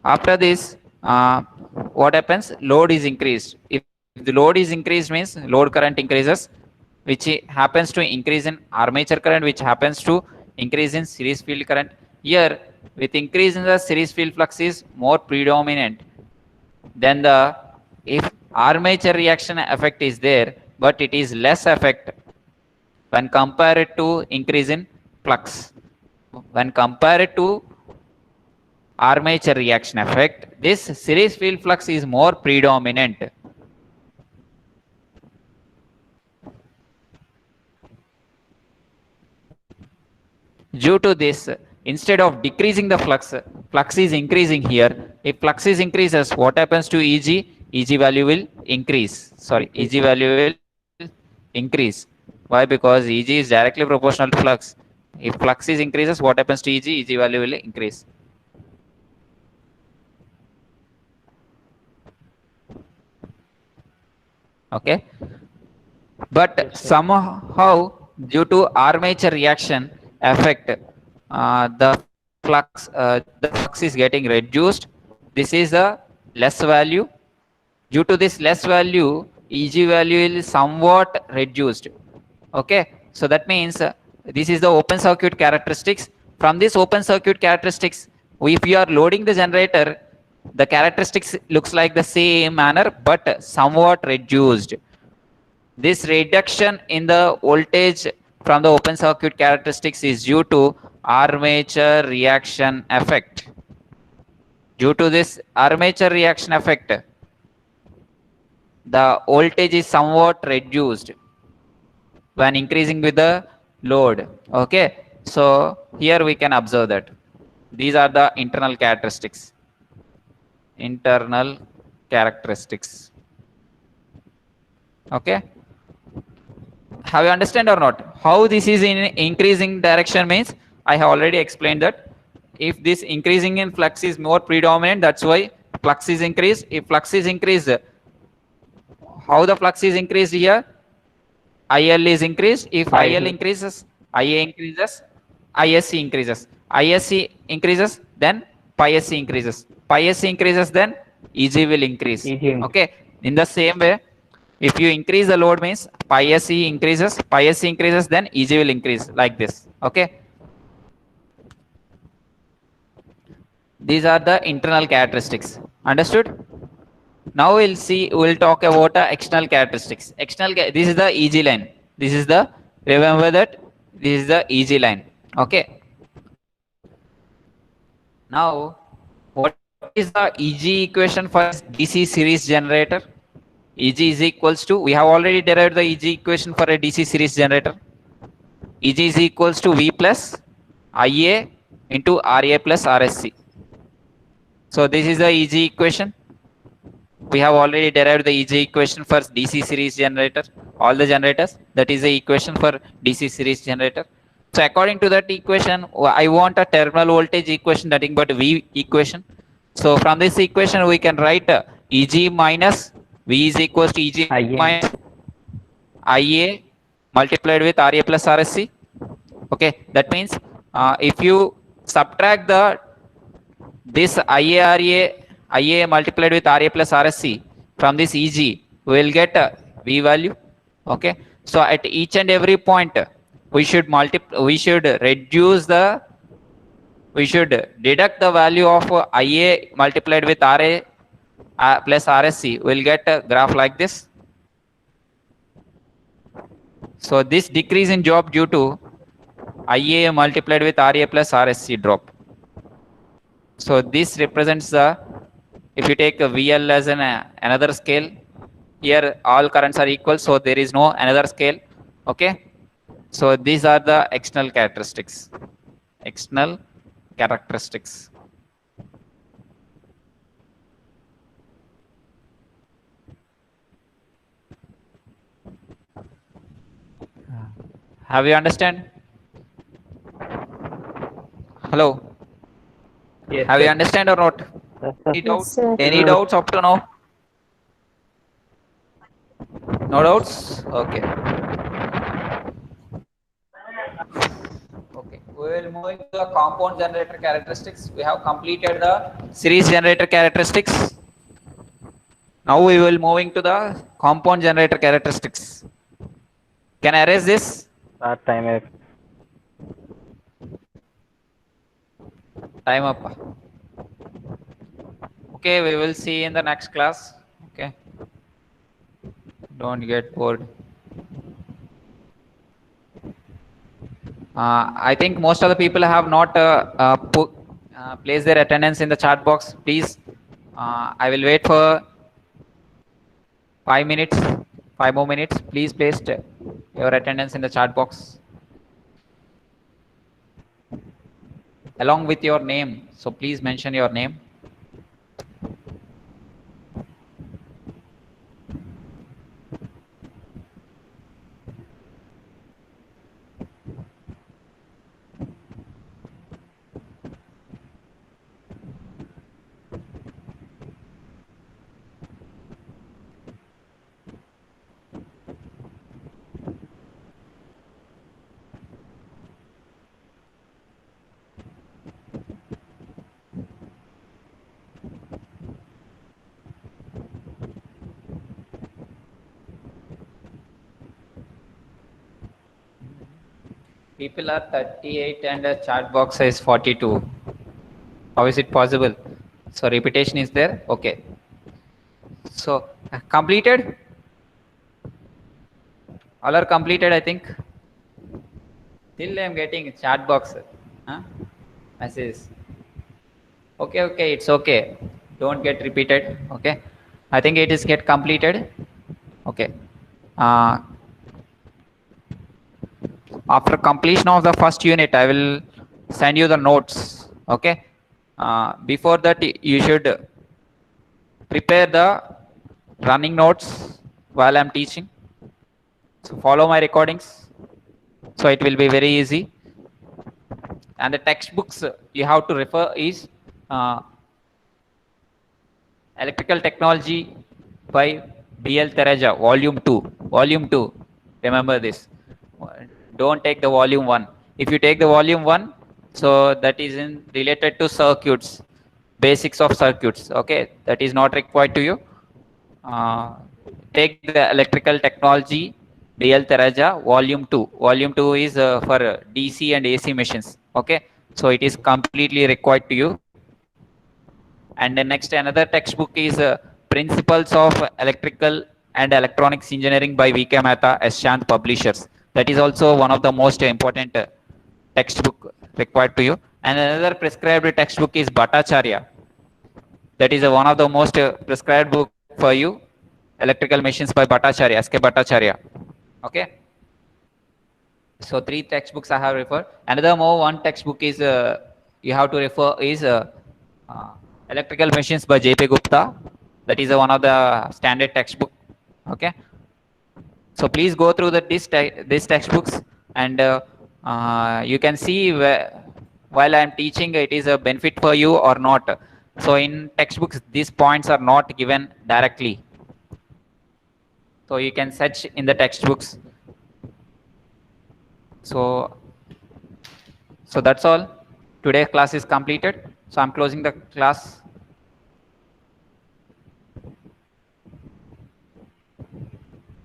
After this, what happens? Load is increased. If the load is increased means load current increases, which happens to increase in armature current, which happens to increase in series field current. Here, with increase in the series field flux is more predominant than the if armature reaction effect is there, but it is less effect when compared to increase in flux. When compared to armature reaction effect, this series field flux is more predominant. Due to this, instead of decreasing the flux, flux is increasing here. If flux is increases, what happens to EG? EG value will increase. Sorry, EG value will increase. Why? Because EG is directly proportional to flux. If flux is increases, what happens to EG? EG value will increase. Okay. But somehow, due to armature reaction effect, the flux is getting reduced. This is a less value. Due to this less value, EG value is somewhat reduced. Okay, so that means this is the open circuit characteristics. From this open circuit characteristics, if you are loading the generator, the characteristics looks like the same manner but somewhat reduced. This reduction in the voltage from the open circuit characteristics is due to armature reaction effect. Due to this armature reaction effect, the voltage is somewhat reduced when increasing with the load. Okay, so here we can observe that these are the internal characteristics. Internal characteristics. Okay, have you understand or not? How this is in increasing direction means I have already explained that if this increasing in flux is more predominant, that's why flux is increased. If flux is increased, how the flux is increased here? IL is increased. If IL increases, IA increases, ISC increases. ISC increases, then pi SC increases. Pi SC increases, then EG will increase. Okay. In the same way, if you increase the load means pi SC increases, then EG will increase like this. Okay. These are the internal characteristics. Understood? Now we'll talk about the external characteristics. This is the EG line. Remember that this is the EG line. Okay. Now, what is the EG equation for DC series generator? EG is equals to, we have already derived the EG equation for a DC series generator. EG is equals to V plus IA into RA plus RSC. So this is the EG equation. We have already derived the EG equation for DC series generator, all the generators. That is the equation for DC series generator. So according to that equation, I want a terminal voltage equation, nothing but V equation. So from this equation, we can write EG minus V is equals to EG minus IA multiplied with RA plus RSC. Okay, that means if you subtract this IA multiplied with RA plus RSC from this EG, we will get V value. Okay. So at each and every point, we should deduct the value of IA multiplied with RA plus RSC. We'll get a graph like this. So this decrease in job due to IA multiplied with RA plus RSC drop. So this represents the, if you take a VL as another scale, here all currents are equal, so there is no another scale. Okay. So these are the external characteristics. External characteristics. Have you understand? Hello. Yes, Have you sir. understand or not? Yes, sir. Any doubts? sir. Any doubts up to now? No doubts? Okay. Okay. We will move into the compound generator characteristics. We have completed the series generator characteristics. Now we will moving to the compound generator characteristics. Can I erase this? Start time. Time up. Okay, we will see in the next class. Okay. Don't get bored. I think most of the people have not placed their attendance in the chat box. Please, I will wait for 5 minutes, 5 more minutes. Please place your attendance in the chat box along with your name. So please mention your name. People are 38 and the chat box is 42. How is it possible? So repetition is there. Okay. So completed. All are completed, I think. Still I am getting chat box. Huh? Message. Okay, okay, it's okay. Don't get repeated. Okay. I think it is get completed. Okay. After completion of the first unit, I will send you the notes. Okay. Before that, you should prepare the running notes while I'm teaching. So follow my recordings. So it will be very easy. And the textbooks you have to refer is Electrical Technology by B.L. Tereja, Volume 2. Volume 2. Remember this. Don't take the Volume 1. If you take the Volume 1, so that is in related to circuits, basics of circuits. Okay, that is not required to you. Take the Electrical Technology B.L. Tereja, Volume 2. Volume 2 is for DC and AC machines. Okay, so it is completely required to you. And the next another textbook is Principles of Electrical and Electronics Engineering by V.K. Mehta, Shant Publishers. That is also one of the most important textbook required to you. And another prescribed textbook is Bhattacharya. That is one of the most prescribed book for you. Electrical Machines by Bhattacharya, S.K. Bhattacharya. Okay. So 3 textbooks I have referred. Another one textbook is you have to refer is Electrical Machines by J.P. Gupta. That is one of the standard textbook. Okay. So please go through these textbooks, and you can see while I am teaching it is a benefit for you or not. So in textbooks these points are not given directly. So you can search in the textbooks. So that's all. Today's class is completed. So I'm closing the class.